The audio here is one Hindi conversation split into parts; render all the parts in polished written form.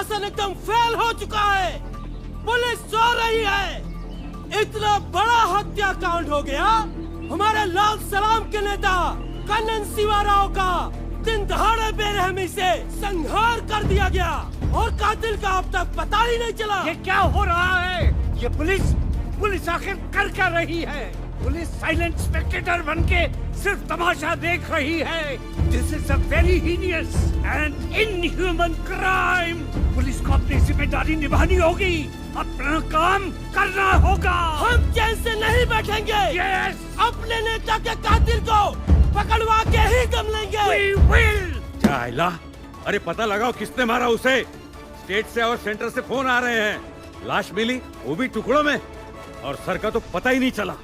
प्रशासन एकदम फेल हो चुका है। पुलिस सो रही है। इतना बड़ा हत्याकांड हो गया। हमारे लाल सलाम के नेता कन्नन शिवाराव का दिन दहाड़े बेरहमी से संहार कर दिया गया और कातिल का अब तक पता ही नहीं चला। ये क्या हो रहा है? ये पुलिस आखिर कर क्या रही है? पुलिस साइलेंट स्पेक्टेटर बनके सिर्फ तमाशा देख रही है। This is a very heinous and inhuman crime. Police को अपनी जिम्मेदारी निभानी होगी, अपना काम करना होगा। हम चैन से नहीं बैठेंगे। यस, अपने नेता के कातिल को पकड़वा के ही दम लेंगे। We will. चाइला, अरे पता लगाओ किसने मारा उसे। स्टेट से और सेंटर से फोन आ रहे हैं। लाश मिली, वो भी टुकड़ों में, और सर का तो पता ही नहीं चला।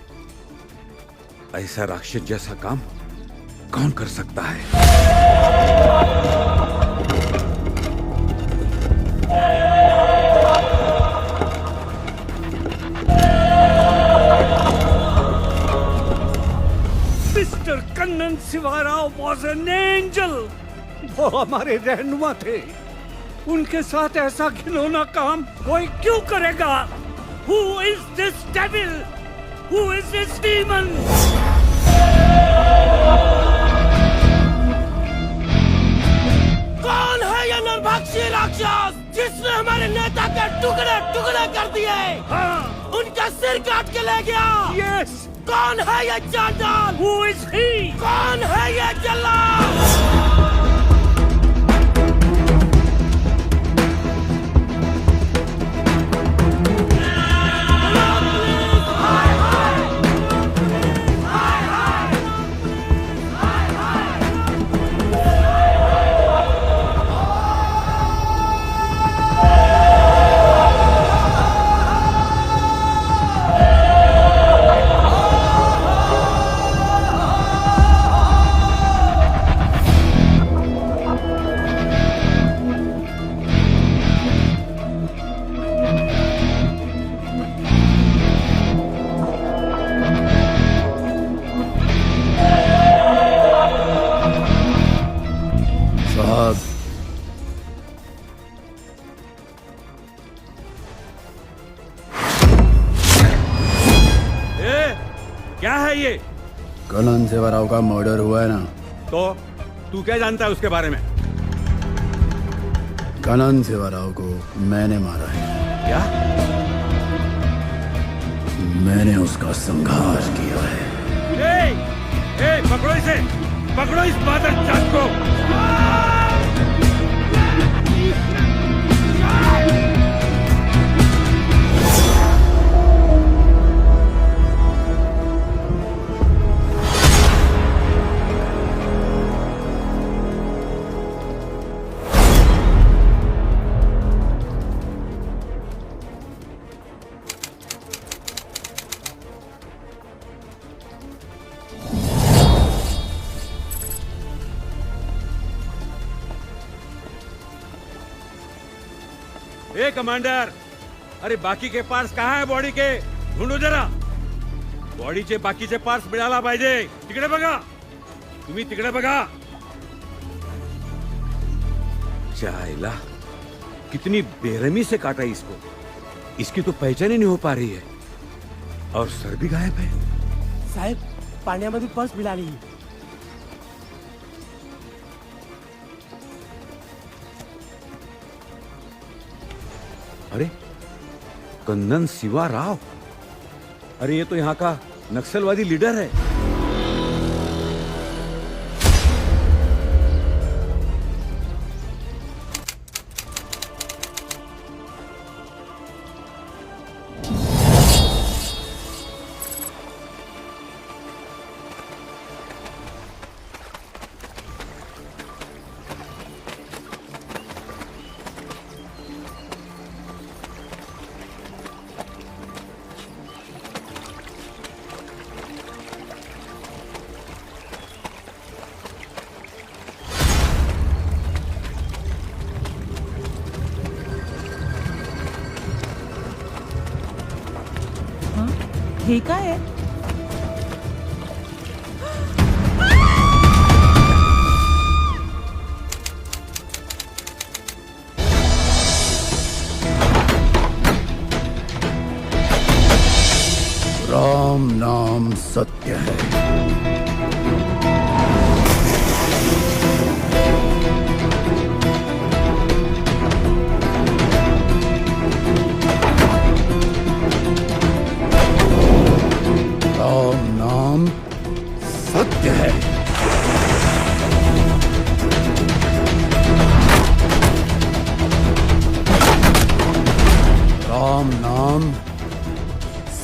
ऐसा राक्षस जैसा काम कौन कर सकता है? Mister Kannan Shivarao was an angel. वो हमारे रहनुमा थे। उनके साथ ऐसा घिनौना काम कोई क्यों करेगा? Who is this devil? Who is this demon? कौन है ये नरभक्षी राक्षस जिसने हमारे नेता के टुकड़े टुकड़े कर दिए? हाँ, उनका सिर काट के ले गया। yes. कौन है ये चांडाल? Who is he? कौन है ये जल्लाद? क्या है ये? कन्नन शिवाराव का मर्डर हुआ है ना? तो तू क्या जानता है उसके बारे में? कन्नन शिवाराव को मैंने मारा है। क्या? मैंने उसका संहार किया है। पकड़ो इसे, पकड़ो इस बादल चाँद को। कमांडर, अरे बाकीचे पार्ट्स कहाँ आहे बॉडीचे? ढूंढो जरा. बॉडीचे बाकीचे पार्ट्स मिळाला पाहिजे. तिकडे बघा, तुम्ही तिकडे बघा. चाइला, कितनी बेरहमी से काटा इसको. इसकी तो पहचान ही नहीं हो पा रही है. और सर भी गायब है. साहेब, पाण्यामध्ये पर्स मिळाली. अरे कन्नन शिवाराव, अरे ये तो यहाँ का नक्सलवादी लीडर है. हे काय आहे? राम नाम सत्य है। राम नाम सत्य है। राम नाम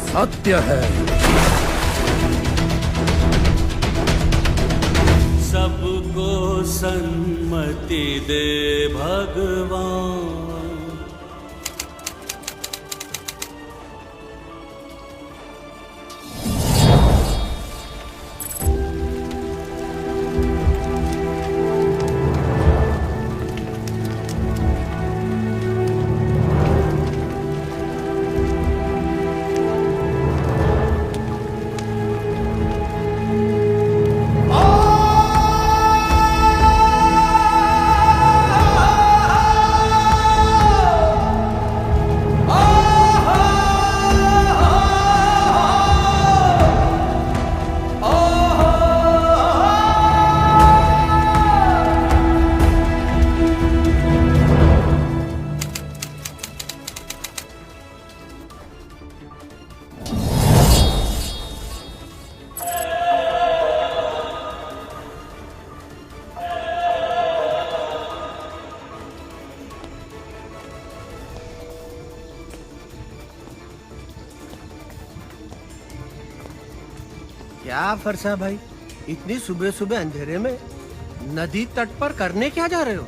सत्य है। सबको सन्मति दे भगवान। क्या फरसा भाई, इतनी सुबह सुबह अंधेरे में नदी तट पर करने क्या जा रहे हो?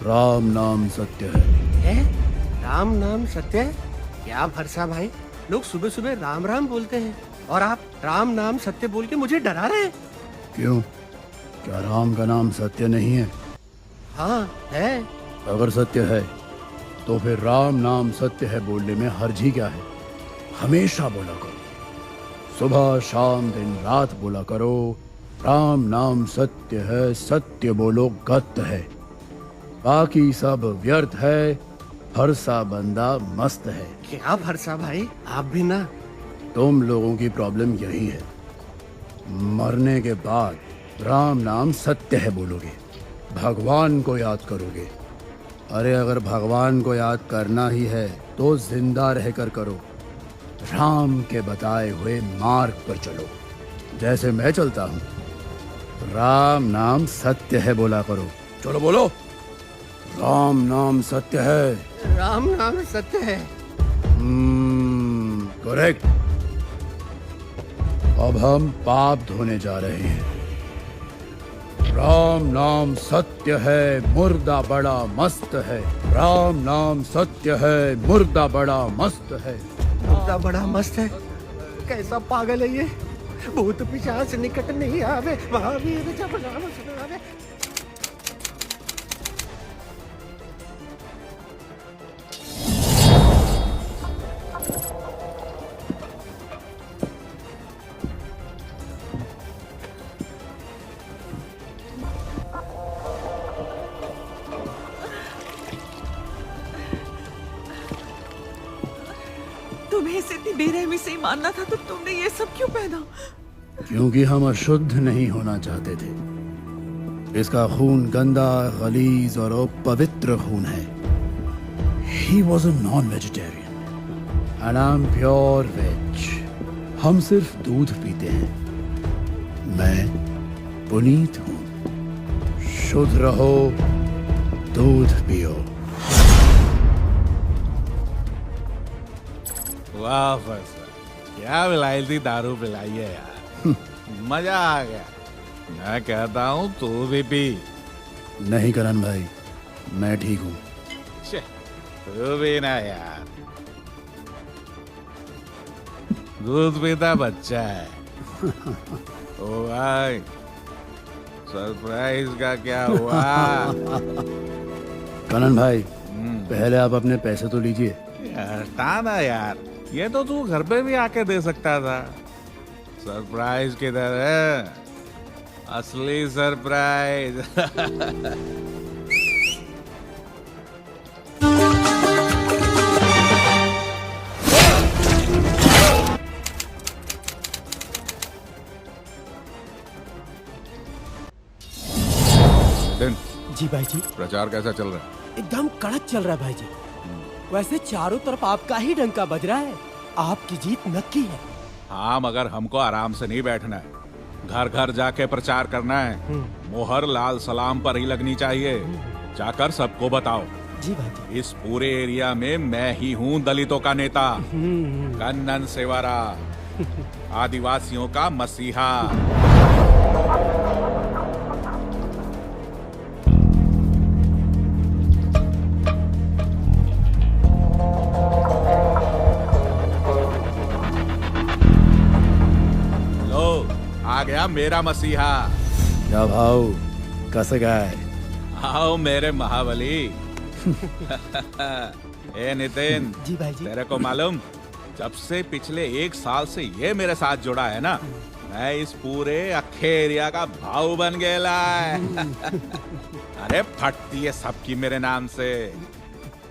राम नाम सत्य है। है? राम नाम सत्य है? क्या फरसा भाई, लोग सुबह सुबह राम राम बोलते हैं और आप राम नाम सत्य बोल के मुझे डरा रहे हैं। क्यों, क्या राम का नाम सत्य नहीं है? हाँ है। अगर सत्य है तो फिर राम नाम सत्य है बोलने में हर्ज ही क्या है? हमेशा बोला करो, सुबह शाम दिन रात बोला करो, राम नाम सत्य है, सत्य बोलो गत्त है, बाकी सब व्यर्थ है, फरसा बंदा मस्त है। क्या फरसा भाई, आप भी ना। तुम लोगों की प्रॉब्लम यही है, मरने के बाद राम नाम सत्य है बोलोगे, भगवान को याद करोगे। अरे अगर भगवान को याद करना ही है तो जिंदा रहकर करो, राम के बताए हुए मार्ग पर चलो, जैसे मैं चलता हूँ। राम नाम सत्य है बोला करो, चलो बोलो, राम नाम सत्य है। राम नाम सत्य है। करेक्ट। अब हम पाप धोने जा रहे हैं। राम नाम सत्य है, मुर्दा बड़ा मस्त है। राम नाम सत्य है, मुर्दा बड़ा मस्त है। मुर्दा बड़ा मस्त है? कैसा पागल है ये, भूत पिशाच निकट नहीं आवे, महावीर जब नाम सुनावे। तुम्हें इसे इतनी बेरहमी से ही मानना था तो तुमने ये सब क्यों पहना? क्योंकि हम अशुद्ध नहीं होना चाहते थे। इसका खून गंदा, गलीज और अपवित्र खून है। He was a non-vegetarian and I'm pure veg. हम सिर्फ दूध पीते हैं। मैं पुनीत हूँ। शुद्ध रहो, दूध पियो। वाह फरसा, क्या विलायती दारू पिलाई है यार, मजा आ गया। मैं कहता हूँ तू भी पी। नहीं करण भाई, मैं ठीक हूँ। छे, तू भी ना यार, दूध पीता बच्चा है। ओ भाई, सरप्राइज का क्या हुआ? करण भाई, पहले आप अपने पैसे तो लीजिए। हटा ना यार, ये तो तू घर पे भी आके दे सकता था। सरप्राइज किधर है? असली सरप्राइज। जी भाई जी। प्रचार कैसा चल रहा है? एकदम कड़क चल रहा है भाई जी। वैसे चारों तरफ आपका ही डंका बज रहा है, आपकी जीत नक्की है। हाँ, मगर हमको आराम से नहीं बैठना है, घर घर जाके प्रचार करना है। मोहर लाल सलाम पर ही लगनी चाहिए। जाकर सबको बताओ जी भाई जी। इस पूरे एरिया में मैं ही हूँ दलितों का नेता, कन्नन सेवारा, आदिवासियों का मसीहा। आ गया मेरा मसीहा। क्या भाव कस गए? आओ मेरे महाबली। ए नितिन, जी भाई जी। तेरे को मालूम, जब से पिछले 1 साल से ये मेरे साथ जुड़ा है ना, मैं इस पूरे अखे एरिया का भाऊ बन गया है। अरे फटती है सबकी मेरे नाम से।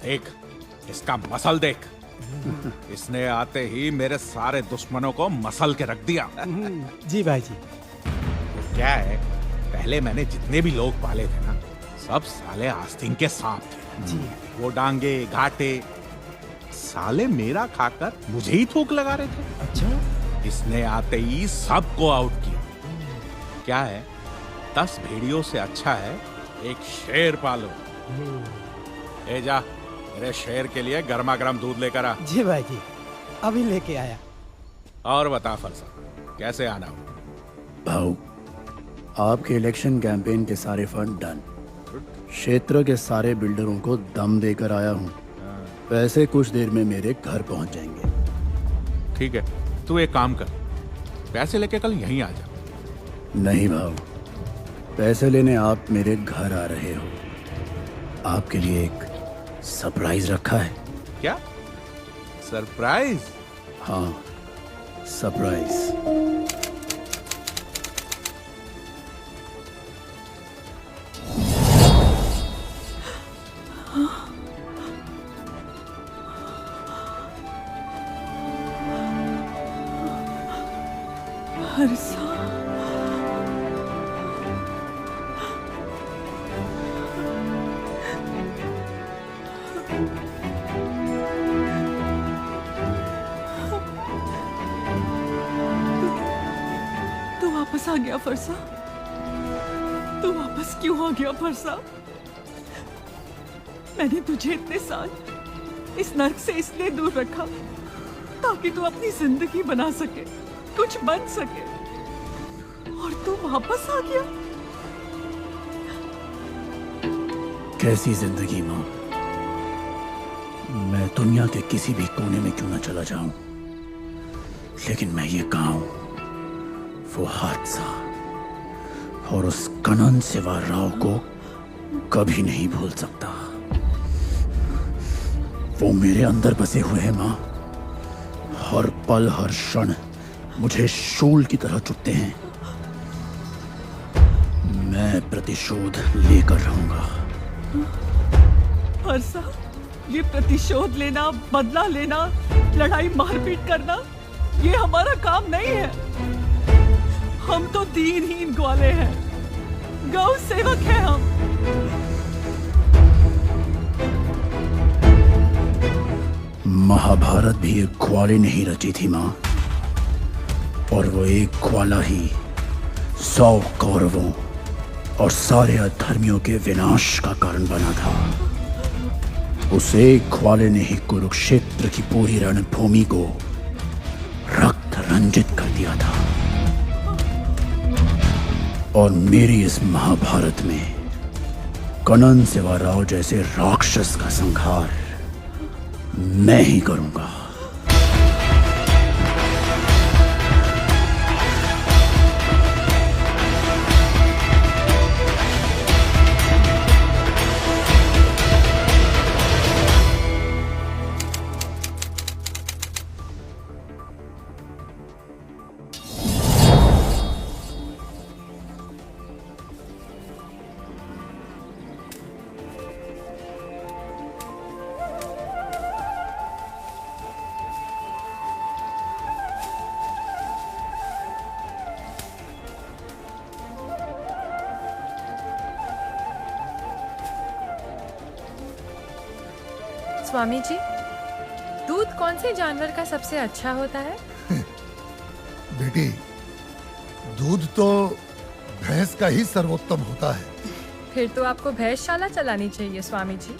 देख इसका मसल देख, इसने आते ही मेरे सारे दुश्मनों को मसल के रख दिया। जी भाई जी। तो क्या है, पहले मैंने जितने भी लोग पाले थे ना, सब साले आस्तीन के सांप थे। जी। वो डांगे घाटे साले मेरा खाकर मुझे ही थूक लगा रहे थे। अच्छा। इसने आते ही सबको आउट किया। क्या है, 10 भेड़ियों से अच्छा है एक शेर पालो। ए जा, मेरे शेर के लिए गर्मा गर्म दूध लेकर आ। जी भाई जी, अभी लेके आया। और बता फरसा, कैसे आना हो? भाऊ, आपके इलेक्शन कैंपेन के सारे फंड डन। क्षेत्र के सारे बिल्डरों को दम देकर आया हूँ। पैसे कुछ देर में मेरे घर पहुँच जाएंगे। ठीक है, तू एक काम कर, पैसे लेके कल यहीं आ जा। नहीं भाऊ, पैसे लेने आप मेरे घर आ रहे हो। आपके लिए एक सरप्राइज रखा है। क्या सरप्राइज? हाँ, सरप्राइज। हर्षा, तू वापस आ गया फरसा? तू वापस क्यों आ गया फरसा? मैंने तुझे इतने साल इस नर्क से इसलिए दूर रखा ताकि तू अपनी जिंदगी बना सके, कुछ बन सके, और तू वापस आ गया। कैसी जिंदगी माँ? मैं दुनिया के किसी भी कोने में क्यों न चला जाऊं, लेकिन मैं ये गांव, वो हादसा और उस कनन सेवा राव को कभी नहीं भूल सकता। वो मेरे अंदर बसे हुए हैं माँ। हर पल हर क्षण मुझे शूल की तरह चुभते हैं। मैं प्रतिशोध लेकर रहूंगा। हर्षा, ये प्रतिशोध लेना, बदला लेना, लड़ाई मारपीट करना, ये हमारा काम नहीं है। हम तो दीनहीन ग्वाले हैं, गौ सेवक हैं हम। महाभारत भी एक ग्वाले ने ही रची थी माँ, और वो एक ग्वाला ही 100 कौरवों और सारे अधर्मियों के विनाश का कारण बना था। उस एक ग्वाले ने ही कुरुक्षेत्र की पूरी रणभूमि को रक्त रंजित कर दिया था। और मेरी इस महाभारत में कनन सेवा राव जैसे राक्षस का संहार मैं ही करूंगा। स्वामी जी, दूध कौन से जानवर का सबसे अच्छा होता है? बेटी, दूध तो भैंस का ही सर्वोत्तम होता है। फिर तो आपको भैंसशाला चलानी चाहिए स्वामी जी।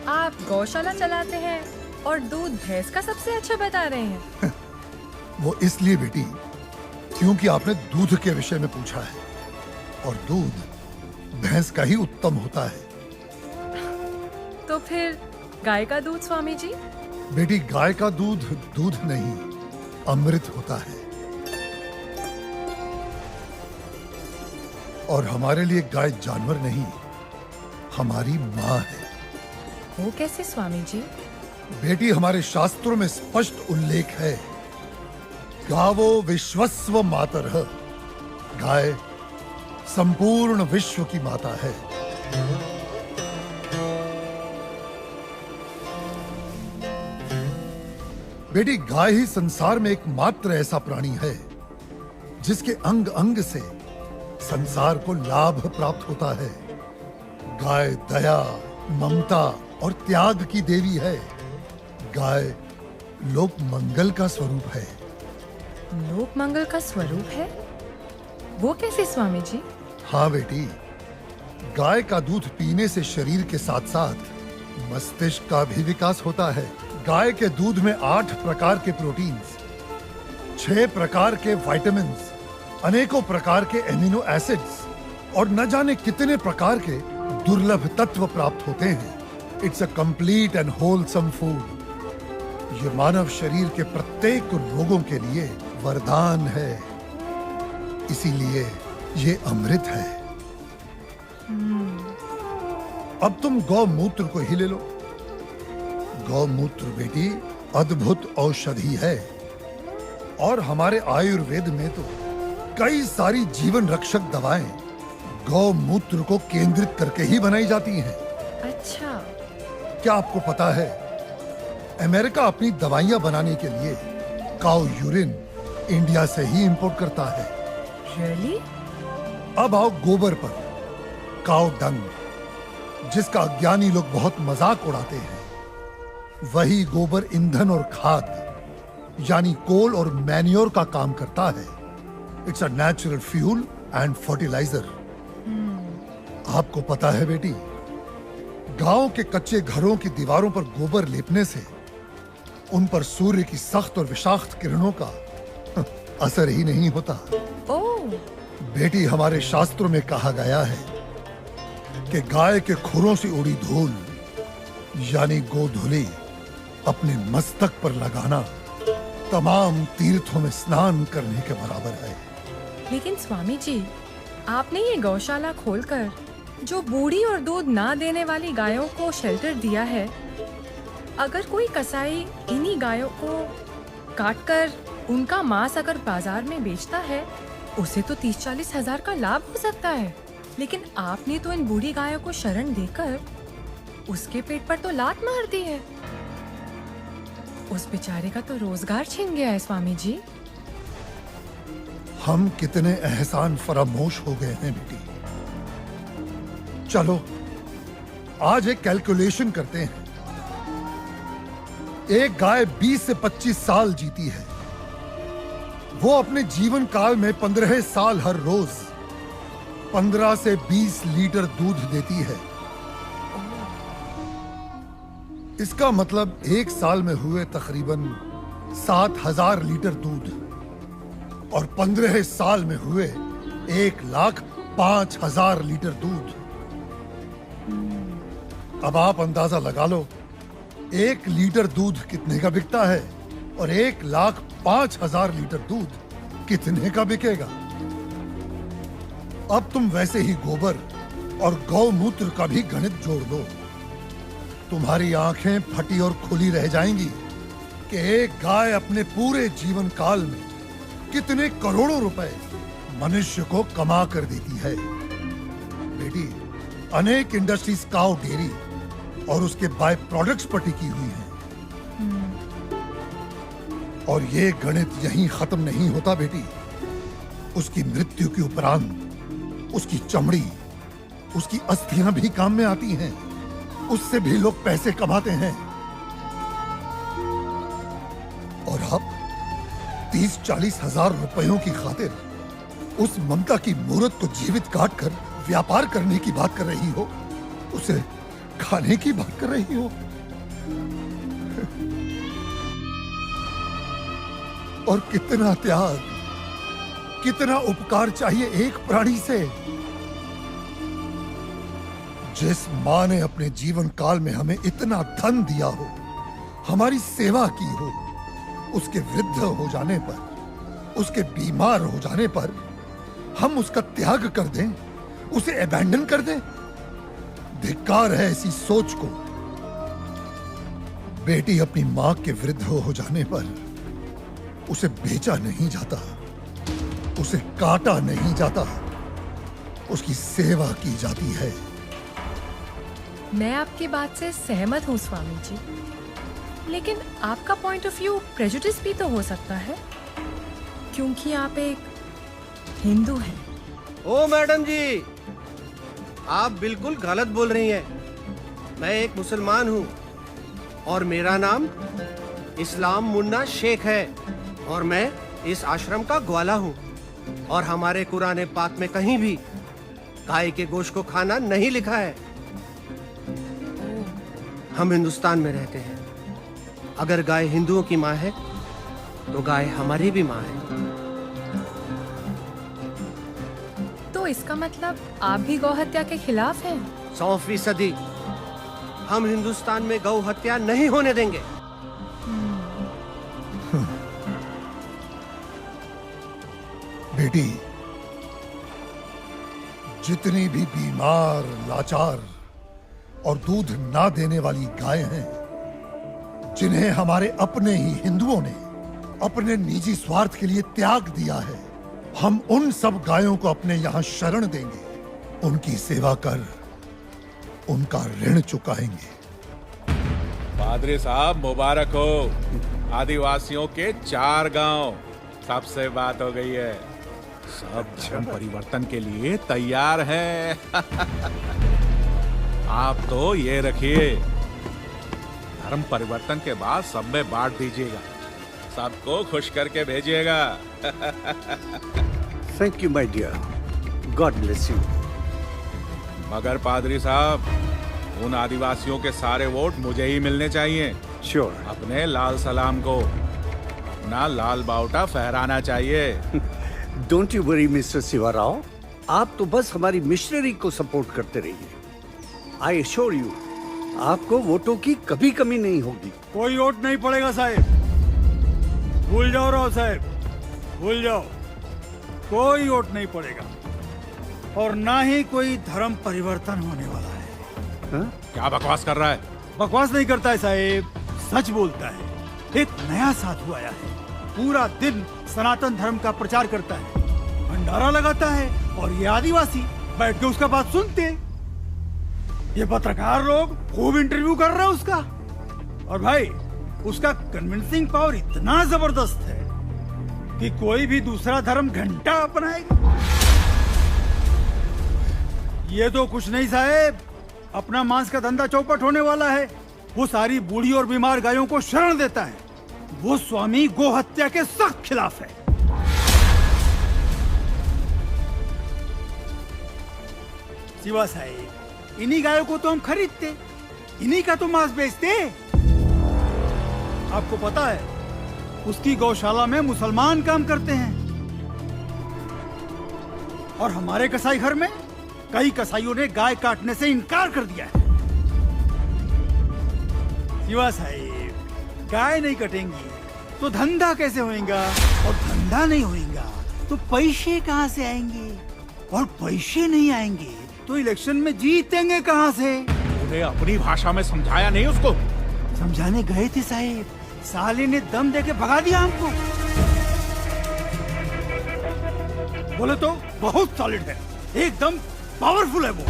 आप गौशाला चलाते हैं और दूध भैंस का सबसे अच्छा बता रहे हैं। वो इसलिए बेटी क्योंकि आपने दूध के विषय में पूछा है, और दूध भैंस का ही उत्तम होता है। तो फिर गाय का दूध स्वामी जी? बेटी, गाय का दूध दूध नहीं, अमृत होता है। और हमारे लिए गाय जानवर नहीं, हमारी माँ है। वो कैसे स्वामी जी? बेटी, हमारे शास्त्रों में स्पष्ट उल्लेख है, गावो विश्वस्व मातरः। गाय संपूर्ण विश्व की माता है। बेटी, गाय ही संसार में एकमात्र ऐसा प्राणी है जिसके अंग अंग से संसार को लाभ प्राप्त होता है। गाय दया, ममता और त्याग की देवी है। गाय लोक मंगल का स्वरूप है। लोक मंगल का स्वरूप है? वो कैसे स्वामी जी? हाँ बेटी, गाय का दूध पीने से शरीर के साथ साथ मस्तिष्क का भी विकास होता है। गाय के दूध में 8 प्रकार के प्रोटीन्स, 6 प्रकार के विटामिन्स, अनेकों प्रकार के एमिनो एसिड्स और न जाने कितने प्रकार के दुर्लभ तत्व प्राप्त होते हैं। It's a complete and wholesome food. ये मानव शरीर के प्रत्येक रोगों के लिए वरदान है, इसीलिए ये अमृत है। अब तुम गौमूत्र को ही ले लो। गौमूत्र बेटी अद्भुत औषधि है, और हमारे आयुर्वेद में तो कई सारी जीवन रक्षक दवाएं गौमूत्र को केंद्रित करके ही बनाई जाती हैं। अच्छा। क्या आपको पता है, अमेरिका अपनी दवाइयां बनाने के लिए काऊ यूरिन इंडिया से ही इंपोर्ट करता है। Really? अब आओ गोबर पर। काऊ डंग, जिसका अज्ञानी लोग बहुत मजाक उड़ाते हैं, वही गोबर ईंधन और खाद यानी कोल और मैन्योर का काम करता है। It's a natural fuel and fertiliser. आपको पता है बेटी, गांव के कच्चे घरों की दीवारों पर गोबर लेपने से उन पर सूर्य की सख्त और विषाक्त किरणों का असर ही नहीं होता। ओह। बेटी, हमारे शास्त्रों में कहा गया है कि गाय के खुरों से उड़ी धूल यानी गोधूली अपने मस्तक पर लगाना तमाम तीर्थों में स्नान करने के बराबर है। लेकिन स्वामी जी, आपने ये गौशाला खोलकर जो बूढ़ी और दूध ना देने वाली गायों को शेल्टर दिया है, अगर कोई कसाई इन्हीं गायों को काटकर उनका मांस अगर बाजार में बेचता है, उसे तो 30-40 हजार का लाभ हो सकता है। लेकिन आपने तो इन बूढ़ी गायों को शरण देकर उसके पेट पर तो लात मार दी है। उस बेचारे का तो रोजगार छिन गया है स्वामी जी। हम कितने एहसान फरामोश हो गए हैं बेटी। चलो आज एक कैलकुलेशन करते हैं। एक गाय 20 से 25 साल जीती है। वो अपने जीवन काल में 15 साल हर रोज 15 से 20 लीटर दूध देती है। इसका मतलब एक साल में हुए तकरीबन 7,000 लीटर दूध, और 15 साल में हुए 1,05,000 लीटर दूध। अब आप अंदाजा लगा लो 1 लीटर दूध कितने का बिकता है और 1,05,000 लीटर दूध कितने का बिकेगा। अब तुम वैसे ही गोबर और गौमूत्र का भी गणित जोड़ लो। तुम्हारी आंखें फटी और खुली रह जाएंगी कि एक गाय अपने पूरे जीवन काल में कितने करोड़ों रुपए मनुष्य को कमा कर देती है। बेटी, अनेक इंडस्ट्रीज काऊ डेयरी और उसके बाय प्रोडक्ट्स पर टिकी हुई हैं। और ये गणित यहीं खत्म नहीं होता बेटी। उसकी मृत्यु के उपरांत उसकी चमड़ी, उसकी अस्थियां भी काम में आती हैं। उससे भी लोग पैसे कमाते हैं। और आप 30-40 हजार रुपयों की खातिर उस ममता की मूर्त को जीवित काट कर व्यापार करने की बात कर रही हो, उसे खाने की बात कर रही हो। और कितना त्याग, कितना उपकार चाहिए एक प्राणी से। जिस मां ने अपने जीवन काल में हमें इतना धन दिया हो, हमारी सेवा की हो, उसके वृद्ध हो जाने पर, उसके बीमार हो जाने पर हम उसका त्याग कर दें, उसे अबैंडन कर दें? धिक्कार है ऐसी सोच को। बेटी अपनी मां के वृद्ध हो जाने पर उसे बेचा नहीं जाता, उसे काटा नहीं जाता, उसकी सेवा की जाती है। मैं आपकी बात से सहमत हूँ स्वामी जी, लेकिन आपका पॉइंट ऑफ व्यू प्रेजुडिस भी तो हो सकता है, क्योंकि आप एक हिंदू हैं। ओ मैडम जी, आप बिल्कुल गलत बोल रही हैं। मैं एक मुसलमान हूँ और मेरा नाम इस्लाम मुन्ना शेख है और मैं इस आश्रम का ग्वाला हूँ। और हमारे कुरान पाक में कहीं भी गाय के गोश्त को खाना नहीं लिखा है। हम हिंदुस्तान में रहते हैं। अगर गाय हिंदुओं की माँ है तो गाय हमारी भी माँ है। तो इसका मतलब आप भी गौ हत्या के खिलाफ हैं? 100%। हम हिंदुस्तान में गौ हत्या नहीं होने देंगे। बेटी, जितनी भी बीमार, लाचार और दूध ना देने वाली गायें हैं, जिन्हें हमारे अपने ही हिंदुओं ने अपने निजी स्वार्थ के लिए त्याग दिया है, हम उन सब गायों को अपने यहाँ शरण देंगे, उनकी सेवा कर उनका ऋण चुकाएंगे। पादरी साहब मुबारक हो। आदिवासियों के 4 गांव सबसे बात हो गई है, सब धर्म परिवर्तन के लिए तैयार हैं। आप तो ये रखिए, धर्म परिवर्तन के बाद सब में बांट दीजिएगा, सबको खुश करके भेजिएगा। Thank you my dear, God bless you. मगर पादरी साहब, उन आदिवासियों के सारे वोट मुझे ही मिलने चाहिए। श्योर। अपने लाल सलाम को ना लाल बावटा फहराना चाहिए। Don't you worry mister Shivarao, आप तो बस हमारी मिशनरी को सपोर्ट करते रहिए। आई एश्योर यू, आपको वोटों की कभी कमी नहीं होगी। कोई वोट नहीं पड़ेगा साहब, भूल जाओ राव साहब, भूल जाओ। कोई वोट नहीं पड़ेगा और ना ही कोई धर्म परिवर्तन होने वाला है। हा? क्या बकवास कर रहा है? बकवास नहीं करता है साहब, सच बोलता है। एक नया साधु आया है, पूरा दिन सनातन धर्म का प्रचार करता है, भंडारा लगाता है और ये आदिवासी बैठ के उसका बात सुनते। ये पत्रकार लोग खूब इंटरव्यू कर रहे हैं उसका, और भाई उसका कन्विंसिंग पावर इतना जबरदस्त है कि कोई भी दूसरा धर्म घंटा अपनाएगा। ये तो कुछ नहीं साहब, अपना मांस का धंधा चौपट होने वाला है। वो सारी बूढ़ी और बीमार गायों को शरण देता है। वो स्वामी गो हत्या के सख्त खिलाफ है। शिवा साहब, इन्हीं गायों को तो हम खरीदते, इन्हीं का तो मांस बेचते। आपको पता है, उसकी गौशाला में मुसलमान काम करते हैं और हमारे कसाई घर में कई कसाईयों ने गाय काटने से इनकार कर दिया है। शिवा साहब, गाय नहीं कटेंगी तो धंधा कैसे होएगा, और धंधा नहीं होएगा तो पैसे कहाँ से आएंगे, और पैसे नहीं आएंगे तो इलेक्शन में जीतेंगे कहाँ से? उन्हें अपनी भाषा में समझाया नहीं उसको? समझाने गए थे साहब, साले ने दम देके भगा दिया हमको। बोले तो बहुत सॉलिड है, एकदम पावरफुल है वो।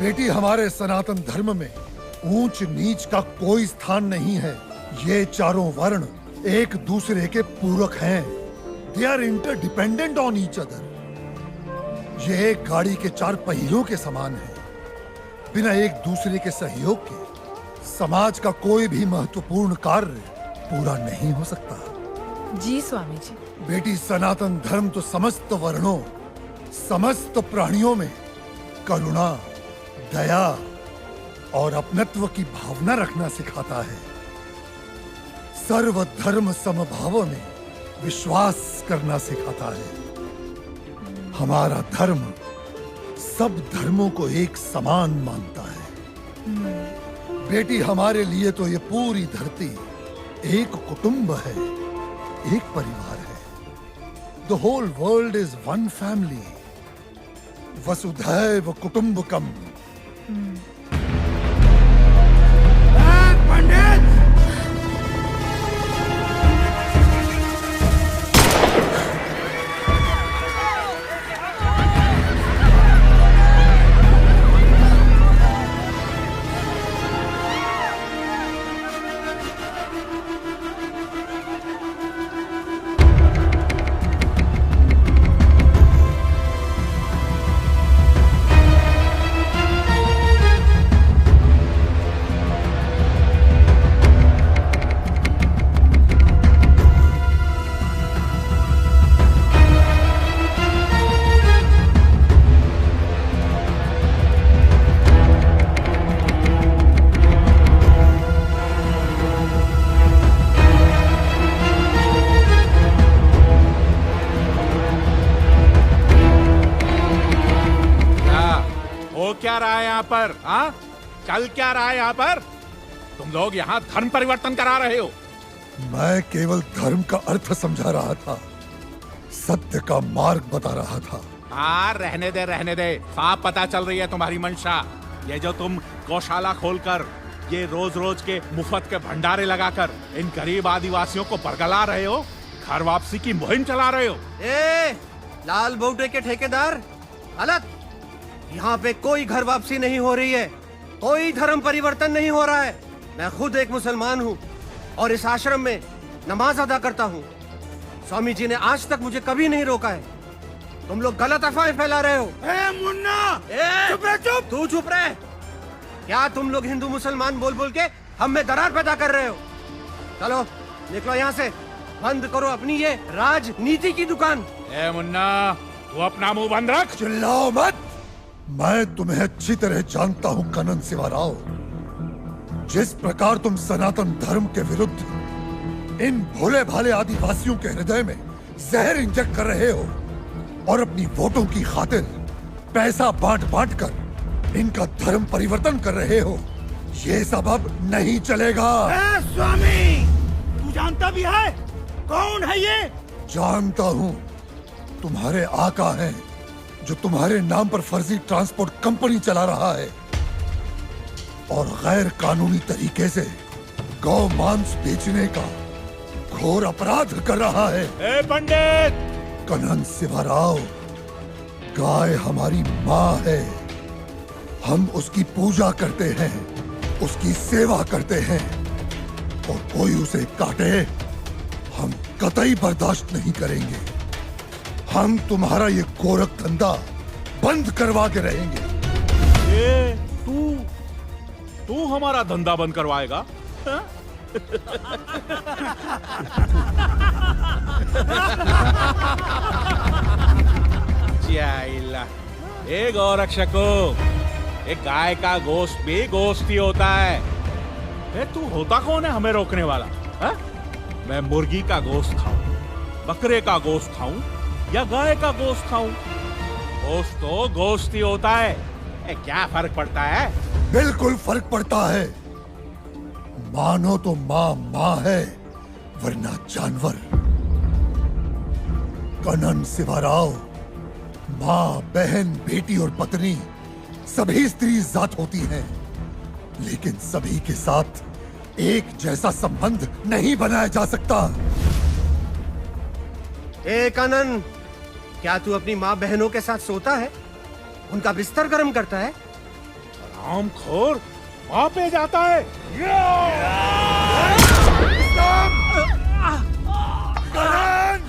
बेटी, हमारे सनातन धर्म में ऊंच नीच का कोई स्थान नहीं है। ये चारों वर्ण एक दूसरे के पूरक हैं। They are interdependent on each other. ये एक गाड़ी के 4 पहियों के समान है। बिना एक दूसरे के सहयोग के समाज का कोई भी महत्वपूर्ण कार्य पूरा नहीं हो सकता। जी स्वामी जी। बेटी, सनातन धर्म तो समस्त वर्णों, समस्त प्राणियों में करुणा, दया और अपनत्व की भावना रखना सिखाता है। सर्व धर्म समभाव में विश्वास करना सिखाता है। हमारा धर्म सब धर्मों को एक समान मानता है। बेटी, हमारे लिए तो ये पूरी धरती एक कुटुंब है, एक परिवार है। The whole world is one family. वसुधैव कुटुंबकम। पंडित! क्या रहा है यहाँ पर? हाँ, चल क्या रहा है यहाँ पर? तुम लोग यहाँ धर्म परिवर्तन करा रहे हो। मैं केवल धर्म का अर्थ समझा रहा था, सत्य का मार्ग बता रहा था। हाँ, रहने दे। साफ पता चल रही है तुम्हारी मंशा। ये जो तुम गौशाला खोलकर, ये रोज रोज के मुफ्त के भंडारे लगाकर इन गरीब आदिवासियों को बरगला रहे हो, घर वापसी की मुहिम चला रहे हो। ए, लाल बोटे के ठेकेदार, गलत। यहाँ पे कोई घर वापसी नहीं हो रही है, कोई धर्म परिवर्तन नहीं हो रहा है। मैं खुद एक मुसलमान हूँ और इस आश्रम में नमाज अदा करता हूँ। स्वामी जी ने आज तक मुझे कभी नहीं रोका है। तुम लोग गलत अफवाहें फैला रहे हो। मुन्ना! चुप रहे, चुप! तू चुप रहे। क्या तुम लोग हिंदू मुसलमान बोल बोल के हम में दरार पैदा कर रहे हो? चलो निकलो यहाँ से, बंद करो अपनी ये राजनीति की दुकान। ए मुन्ना, तू अपना मुंह बंद रख। चिल्लाओ मत। मैं तुम्हें अच्छी तरह जानता हूँ कनन सिवाराव। जिस प्रकार तुम सनातन धर्म के विरुद्ध इन भोले भाले आदिवासियों के हृदय में जहर इंजेक्ट कर रहे हो और अपनी वोटों की खातिर पैसा बांट बांट कर इनका धर्म परिवर्तन कर रहे हो, ये सब अब नहीं चलेगा। स्वामी, तू जानता भी है कौन है ये? जानता हूँ, तुम्हारे आका हैं जो तुम्हारे नाम पर फर्जी ट्रांसपोर्ट कंपनी चला रहा है और गैर कानूनी तरीके से गौ मांस बेचने का घोर अपराध कर रहा है। ए पंडित! कनन सिवाराव, गाय हमारी माँ है। हम उसकी पूजा करते हैं, उसकी सेवा करते हैं और कोई उसे काटे हम कतई बर्दाश्त नहीं करेंगे। हम तुम्हारा ये गोरख धंधा बंद करवा के रहेंगे। ए, तू हमारा धंधा बंद करवाएगा? ए गौरक्षको, एक गाय का गोश्त भी गोश्त ही होता है। ए, तू होता कौन है हमें रोकने वाला? है? मैं मुर्गी का गोश्त खाऊं, बकरे का गोश्त खाऊं या गाय का गोश्त खाऊं, गोश्त तो गोश्त ही होता है। ए, क्या फर्क पड़ता है? बिल्कुल फर्क पड़ता है। मानो तो माँ माँ है, वरना जानवर। कनन सिवाराव, माँ, बहन, बेटी और पत्नी सभी स्त्री जात होती हैं, लेकिन सभी के साथ एक जैसा संबंध नहीं बनाया जा सकता। ए कनन, क्या तू अपनी माँ बहनों के साथ सोता है, उनका बिस्तर गर्म करता है? रामखोर, वहां पे जाता है। कनन!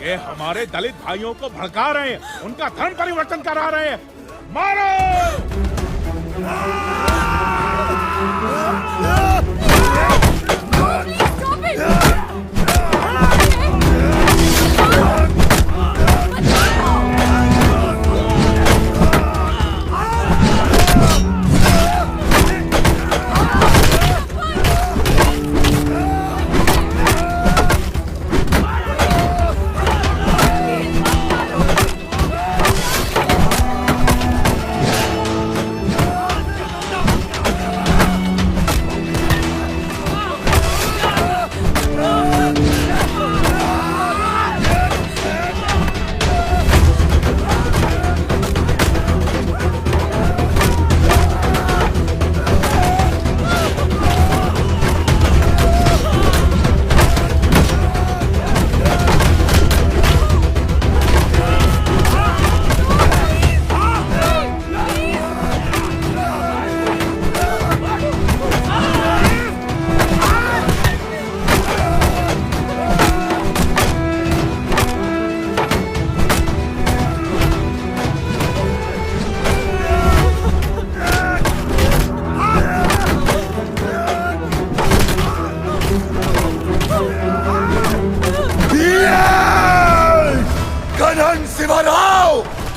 ये हमारे दलित भाइयों को भड़का रहे हैं, उनका धर्म परिवर्तन करा रहे हैं। मारो!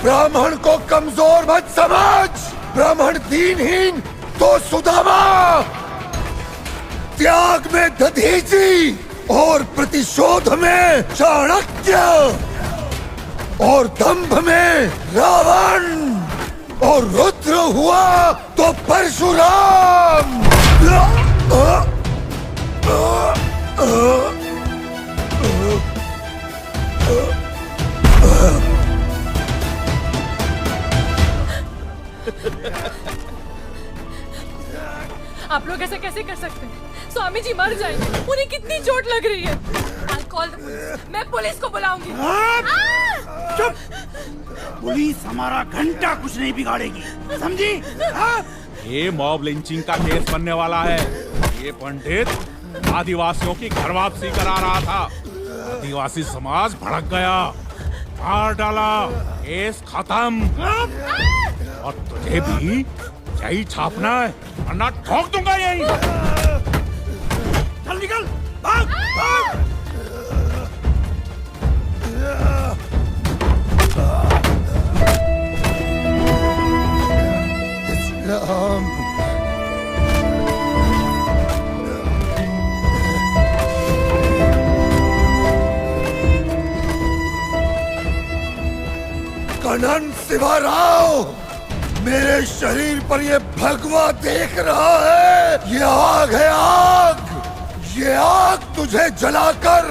ब्राह्मण को कमजोर मत समझ, ब्राह्मण दीनहीन तो सुदामा, त्याग में दधीचि और प्रतिशोध में चाणक्य और दंभ में रावण और रुद्र हुआ तो परशुराम। आप लोग ऐसा कैसे कर सकते हैं? स्वामी जी मर जाएंगे, उन्हें कितनी चोट लग रही है। I'll call the police. मैं पुलिस को बुलाऊंगी। चुप! पुलिस हमारा घंटा कुछ नहीं बिगाड़ेगी, समझी? ये मॉब लिंचिंग का केस बनने वाला है। ये पंडित आदिवासियों की घर वापसी करा रहा था, आदिवासी समाज भड़क गया, मार डाला, केस खत्म। और तुझे भी यही छापना है वरना ठोक दूंगा यही। चल निकल, भाग, भाग। इस्लाम कनन शिवाराव, मेरे शरीर पर ये भगवा देख रहा है, ये आग है आग, ये आग तुझे जलाकर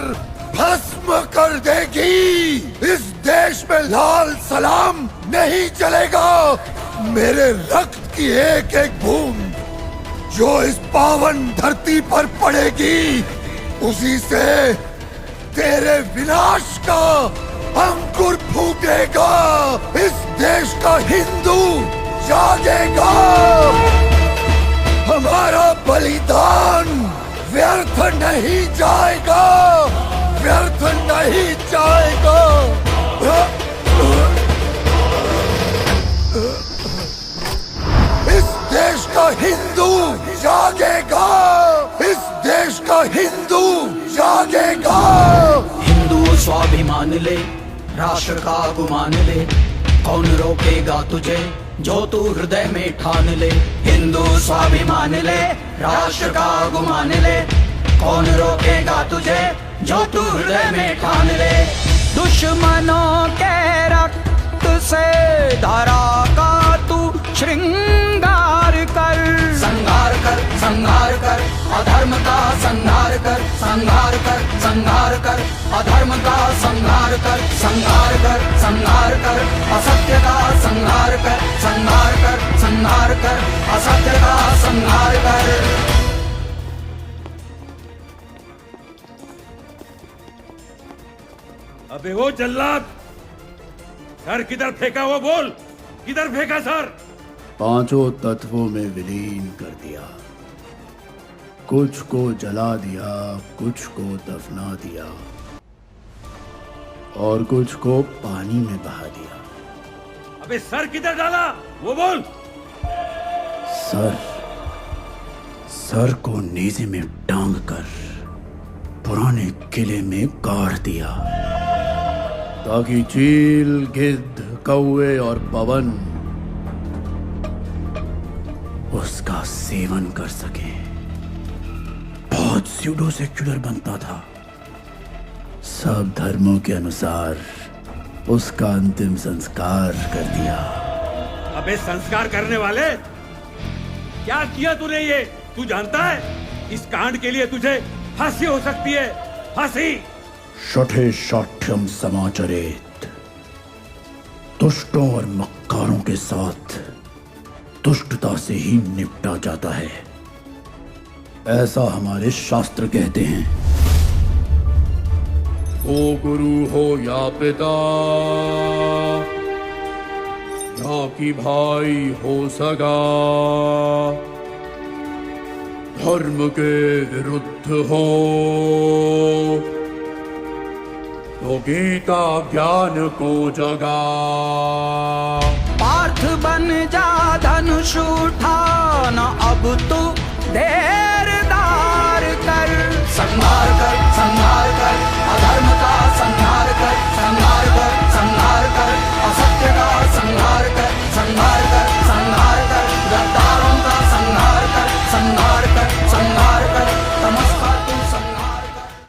भस्म कर देगी। इस देश में लाल सलाम नहीं चलेगा। मेरे रक्त की एक एक बूंद जो इस पावन धरती पर पड़ेगी, उसी से तेरे विनाश का अंकुर फूटेगा। इस देश का हिंदू जागेगा। हमारा बलिदान व्यर्थ नहीं जाएगा, व्यर्थ नहीं जाएगा। इस देश का हिंदू जागेगा, इस देश का हिंदू जागेगा। हिंदू स्वाभिमान ले, राष्ट्र का गुमान ले, कौन रोकेगा तुझे जो तू हृदय में ठान ले। हिंदू स्वाभिमान ले, राष्ट्र का गुमान ले, कौन रोकेगा तुझे जो तू हृदय में ठान ले। दुश्मनों के रक्त से धरा का तू श्रृंगार कर, संहार कर, संहार कर, अधर्म का संहार कर, संहार कर, संहार कर, अधर्म का संहार कर, संहार कर, संहार कर, असत्य का संहार कर, संहार कर, संहार कर, असत्य का संहार कर। अबे वो जल्लाद, सर किधर फेंका वो बोल, किधर फेंका सर? पांचों तत्वों में विलीन कर दिया, कुछ को जला दिया, कुछ को दफना दिया और कुछ को पानी में बहा दिया। अबे सर किधर डाला वो बोल। सर को नेज़े में टांग कर पुराने किले में गाड़ दिया ताकि चील, गिद्ध, कौवे और पवन उसका सेवन कर सके। बहुत स्यूडो सेक्युलर बनता था। सब धर्मों के अनुसार उसका अंतिम संस्कार कर दिया। अबे संस्कार करने वाले, क्या किया तूने ये? तू जानता है इस कांड के लिए तुझे फांसी हो सकती है, फांसी। शठे शाठ्यम समाचरेत। दुष्टों और मक्कारों के साथ दुष्टता से ही निपटा जाता है, ऐसा हमारे शास्त्र कहते हैं। ओ गुरु हो या पिता, या कि भाई हो सगा, धर्म के विरुद्ध हो तो गीता ज्ञान को जगा। पार्थ बन जा धनुष उठाना अब तू